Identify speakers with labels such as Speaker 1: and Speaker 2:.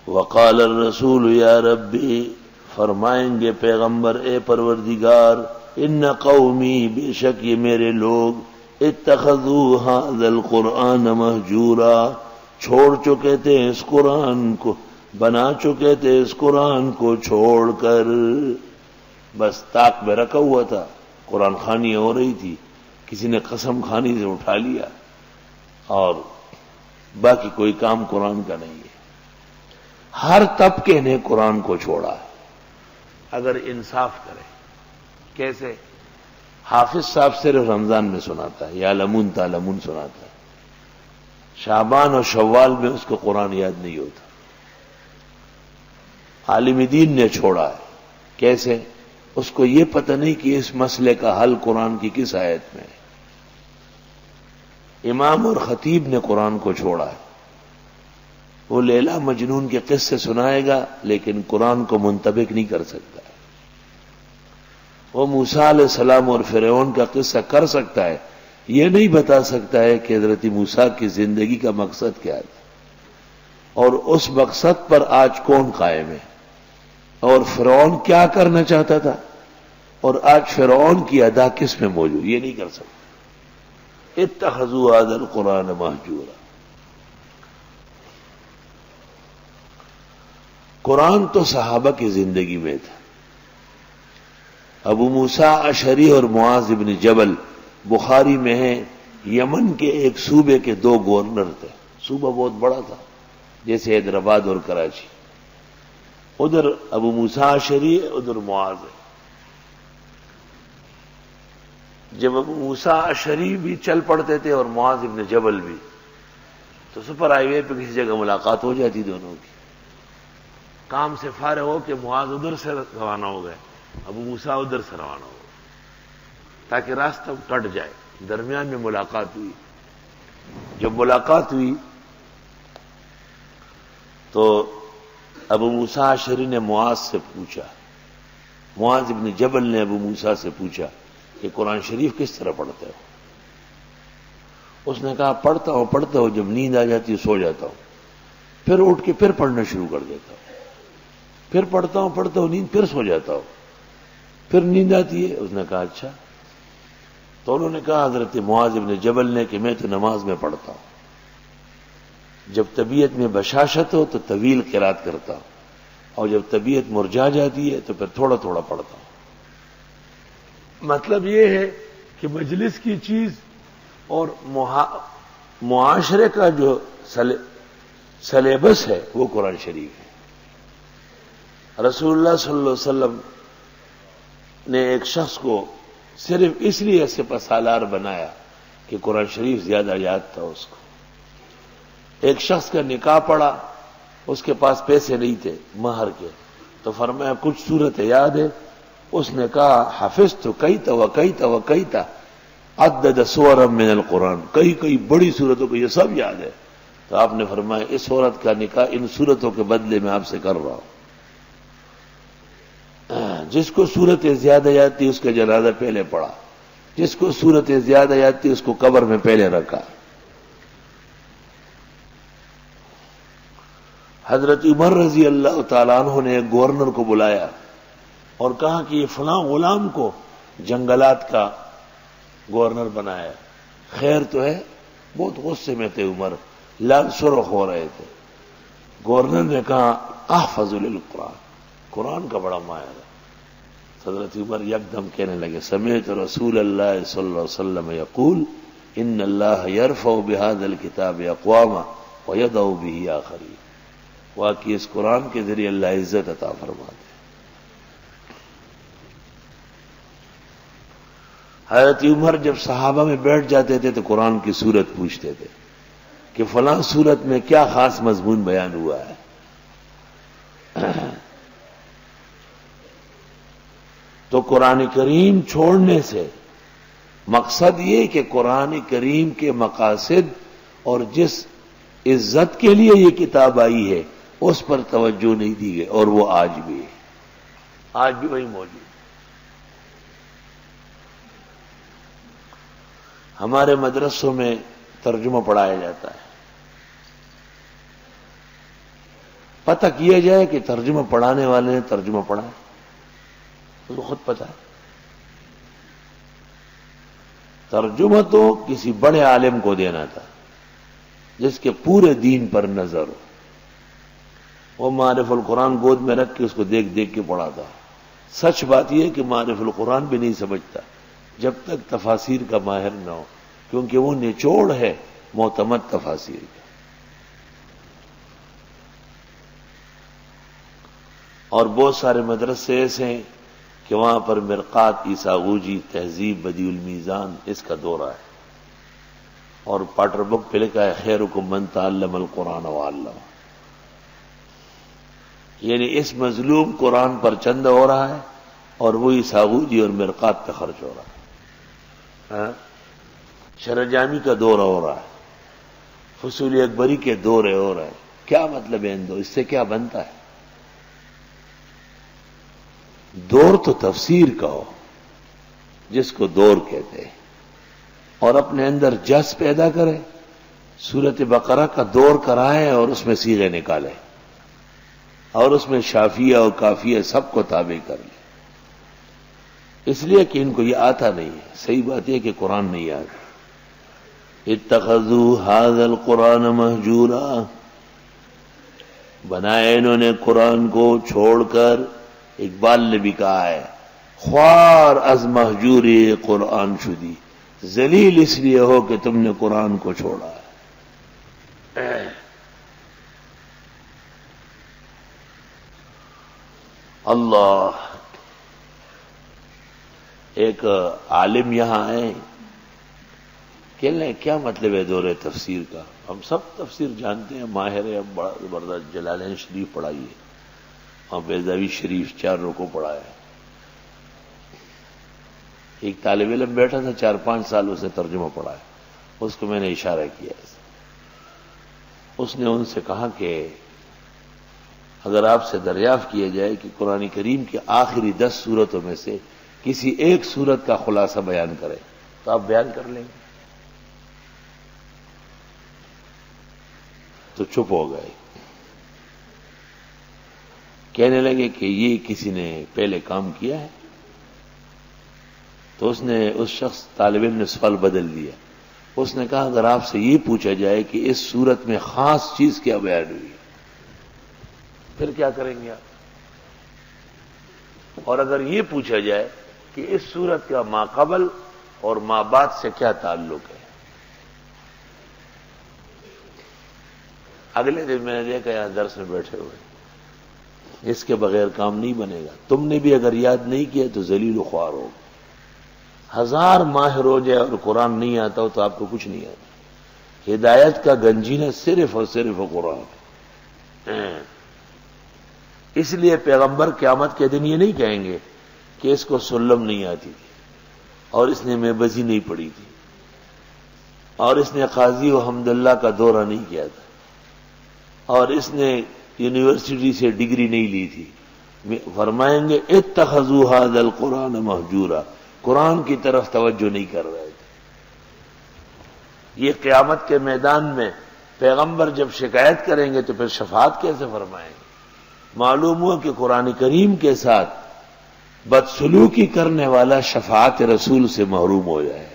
Speaker 1: وقال الرسول یا ربی، فرمائیں گے پیغمبر اے پروردگار، ان قومی، بے شک یہ میرے لوگ، اتخذوا ھذا القرآن مہجورا، چھوڑ چکے تھے اس قرآن کو، بنا چکے تھے اس قرآن کو چھوڑ کر، بس طاق میں رکھا ہوا تھا، قرآن خوانی ہو رہی تھی، کسی نے قسم خوانی سے اٹھا لیا اور باقی کوئی کام قرآن کا نہیں ہے۔ ہر طبقے نے قرآن کو چھوڑا ہے، اگر انصاف کرے۔ کیسے؟ حافظ صاحب صرف رمضان میں سناتا ہے، یا لمون تالمون سناتا ہے، شعبان اور شوال میں اس کو قرآن یاد نہیں ہوتا۔ عالم دین نے چھوڑا ہے، کیسے؟ اس کو یہ پتہ نہیں کہ اس مسئلے کا حل قرآن کی کس آیت میں ہے۔ امام اور خطیب نے قرآن کو چھوڑا ہے، وہ لیلا مجنون کے قصے سنائے گا لیکن قرآن کو منطبق نہیں کر سکتا ہے۔ وہ موسیٰ علیہ السلام اور فرعون کا قصہ کر سکتا ہے، یہ نہیں بتا سکتا ہے کہ حضرت موسیٰ کی زندگی کا مقصد کیا تھا اور اس مقصد پر آج کون قائم ہے، اور فرعون کیا کرنا چاہتا تھا اور آج فرعون کی ادا کس میں موجود، یہ نہیں کر سکتا۔ اتخذوا ھذا القرآن مہجورا۔ قرآن تو صحابہ کی زندگی میں تھا۔ ابو موسیٰ اشعری اور معاذ بن جبل بخاری میں ہیں، یمن کے ایک صوبے کے دو گورنر تھے، صوبہ بہت بڑا تھا جیسے حیدرآباد اور کراچی، ادھر ابو موسیٰ اشعری ہے، ادھر معاذ ہے۔ جب ابو موسیٰ اشعری بھی چل پڑتے تھے اور معاذ بن جبل بھی، تو سپر ہائی وے پہ کسی جگہ ملاقات ہو جاتی دونوں کی۔ کام سے فارغ ہو کہ معاذ ادھر سے روانہ ہو گئے، ابو موسیٰ ادھر سے روانہ ہو گئے، تاکہ راستہ کٹ جائے۔ درمیان میں ملاقات ہوئی، جب ملاقات ہوئی تو ابو موسیٰ اشعری نے معاذ سے پوچھا، معاذ بن جبل نے ابو موسیٰ سے پوچھا کہ قرآن شریف کس طرح پڑھتے ہو؟ اس نے کہا پڑھتا ہوں، جب نیند آ جاتی ہے سو جاتا ہوں، پھر اٹھ کے پھر پڑھنا شروع کر دیتا ہوں، پھر پڑھتا ہوں نیند، پھر سو جاتا ہوں، پھر نیند آتی ہے۔ اس نے کہا اچھا۔ تو انہوں نے کہا حضرت معاذ بن جبل نے کہ میں تو نماز میں پڑھتا ہوں، جب طبیعت میں بشاشت ہو تو طویل قرات کرتا ہوں، اور جب طبیعت مرجھا جاتی ہے تو پھر تھوڑا تھوڑا پڑھتا ہوں۔ مطلب یہ ہے کہ مجلس کی چیز اور معاشرے کا جو سلیبس ہے وہ قرآن شریف ہے۔ رسول اللہ صلی اللہ علیہ وسلم نے ایک شخص کو صرف اس لیے سپہ سالار بنایا کہ قرآن شریف زیادہ یاد تھا اس کو۔ ایک شخص کا نکاح پڑا، اس کے پاس پیسے نہیں تھے مہر کے، تو فرمایا کچھ صورت یاد ہے؟ اس نے کہا حفظت کئیتا وکئیتا عدد سورا من القرآن، کئی بڑی صورتوں کو یہ سب یاد ہے۔ تو آپ نے فرمایا اس عورت کا نکاح ان صورتوں کے بدلے میں آپ سے کر رہا ہوں۔ جس کو صورتیں زیادہ یاد تھی اس کا جنازہ پہلے پڑا، جس کو صورتیں زیادہ یاد تھی اس کو قبر میں پہلے رکھا۔ حضرت عمر رضی اللہ تعالیٰ عنہ نے ایک گورنر کو بلایا اور کہا کہ یہ فلاں غلام کو جنگلات کا گورنر بنایا، خیر تو ہے؟ بہت غصے میں تھے عمر، لال سرخ ہو رہے تھے۔ گورنر نے کہا احفظ للقرآن، قرآن کا بڑا ماہر ہے۔ حضرت عمر یکدم کہنے لگے سمعت رسول اللہ صلی اللہ علیہ وسلم یقول ان اللہ یرفع بهذا الکتاب اقواما ویضع به آخرین، واقعی اس قرآن کے ذریعے اللہ عزت عطا فرماتے ہیں۔ حضرت عمر جب صحابہ میں بیٹھ جاتے تھے تو قرآن کی صورت پوچھتے تھے کہ فلاں صورت میں کیا خاص مضمون بیان ہوا ہے۔ تو قرآن کریم چھوڑنے سے مقصد یہ کہ قرآن کریم کے مقاصد اور جس عزت کے لیے یہ کتاب آئی ہے اس پر توجہ نہیں دی گئی، اور وہ آج بھی ہے، آج بھی وہی موجود ہے۔ ہمارے مدرسوں میں ترجمہ پڑھایا جاتا ہے، پتہ کیا جائے کہ ترجمہ پڑھانے والے نے ترجمہ پڑھا ہے، اس کو خود پتہ ہے۔ ترجمہ تو کسی بڑے عالم کو دینا تھا جس کے پورے دین پر نظر ہو، وہ معارف القرآن گود میں رکھ کے اس کو دیکھ دیکھ کے پڑھاتا۔ سچ بات یہ ہے کہ معارف القرآن بھی نہیں سمجھتا جب تک تفاسیر کا ماہر نہ ہو، کیونکہ وہ نچوڑ ہے معتمد تفاسیر کا۔ اور بہت سارے مدرسے ایسے ہیں کہ وہاں پر مرقات عیساغوجی، تہذیب بدیع المیزان، اس کا دورہ ہے، اور پاٹر بک پہ لکھا ہے خیرکم من تعلم القرآن وعلمہ، یعنی اس مظلوم قرآن پر چندہ ہو رہا ہے اور وہ عیساغوجی اور مرقات پہ خرچ ہو رہا ہے۔ شرح جامی کا دورہ ہو رہا ہے، فصول اکبری کے دورے ہو رہے ہیں۔ کیا مطلب ہے ان دو؟ اس سے کیا بنتا ہے؟ دور تو تفسیر کا ہو جس کو دور کہتے ہیں، اور اپنے اندر جس پیدا کرے، سورت بقرہ کا دور کرائے اور اس میں صیغے نکالے اور اس میں شافیہ اور کافیہ سب کو تابع کر لے، اس لیے کہ ان کو یہ آتا نہیں ہے۔ صحیح بات یہ کہ قرآن نہیں آتا۔ اتخذوا هذا القرآن مہجورا، بنائے انہوں نے قرآن کو چھوڑ کر، اقبال نے بھی کہا ہے خوار از مہجوری قرآن شدی، ذلیل اس لیے ہو کہ تم نے قرآن کو چھوڑا ہے۔ اللہ، ایک عالم یہاں آئے، کہنے لیں کیا مطلب ہے دور تفسیر کا؟ ہم سب تفسیر جانتے ہیں، ماہر ہے، بڑا زبردست جلالین شریف پڑھائی ہے اور بیضاوی شریف 4 رکوع پڑھا ہے۔ ایک طالب علم بیٹھا تھا 4-5 سال اس نے ترجمہ پڑھا ہے، اس کو میں نے اشارہ کیا، اس نے ان سے کہا کہ اگر آپ سے دریافت کیا جائے کہ قرآن کریم کی آخری 10 سورتوں میں سے کسی ایک سورت کا خلاصہ بیان کرے تو آپ بیان کر لیں گے؟ تو چپ ہو گئے، کہنے لگے کہ یہ کسی نے پہلے کام کیا ہے۔ تو اس شخص طالب علم نے سوال بدل دیا، اس نے کہا اگر آپ سے یہ پوچھا جائے کہ اس صورت میں خاص چیز کیا بیان ہوئی پھر کیا کریں گے آپ؟ اور اگر یہ پوچھا جائے کہ اس صورت کا ما قبل اور ما بعد سے کیا تعلق ہے؟ اگلے دن میں نے دیکھا یہاں درس میں بیٹھے ہوئے، اس کے بغیر کام نہیں بنے گا۔ تم نے بھی اگر یاد نہیں کیا تو ذلیل و خوار ہو۔ 1000 ماہر ہو جائے اور قرآن نہیں آتا ہو تو آپ کو کچھ نہیں آتا۔ ہدایت کا گنجینہ صرف اور صرف قرآن ہے۔ اس لیے پیغمبر قیامت کے دن یہ نہیں کہیں گے کہ اس کو سلم نہیں آتی تھی اور اس نے میبزی نہیں پڑھی تھی اور اس نے قاضی و حمداللہ کا دورہ نہیں کیا تھا اور اس نے یونیورسٹی سے ڈگری نہیں لی تھی۔ فرمائیں گے اتخذوا هذا القرآن مہجورا، قرآن کی طرف توجہ نہیں کر رہے تھے۔ یہ قیامت کے میدان میں پیغمبر جب شکایت کریں گے تو پھر شفاعت کیسے فرمائیں گے؟ معلوم ہوا کہ قرآن کریم کے ساتھ بدسلوکی کرنے والا شفاعت رسول سے محروم ہو جائے۔